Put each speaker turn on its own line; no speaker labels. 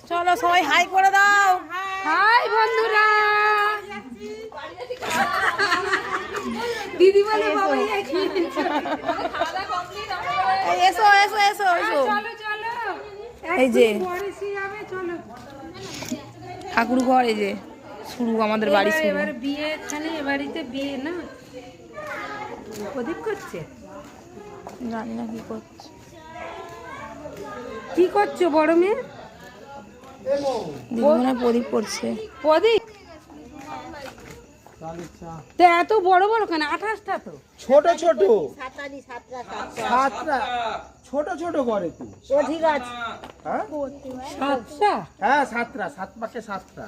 চলো সবাই হাই করে দাও।
হাই বন্ধুরা, দিদি বলে
এসো এসো এসো এসো। এই যে ঠাকুর ঘর, এই যে শুরু আমাদের বাড়ি শুরু।
এবার বিয়ে, এখানে এ বাড়িতে বিয়ে না, প্রদীপ করছে,
জানি না কি করছে।
কি করছো বড় মেয়ে?
দিদিমনে প্রদীপ করছে।
প্রদীপ তো এত বড় বড় কেন? 28টা তো
ছোট ছোট, সাতটা ছোট ছোট করে তুই।
ও ঠিক আছে।
হ্যাঁ
7টা,
হ্যাঁ 7টা, 7 পাকে 7টা।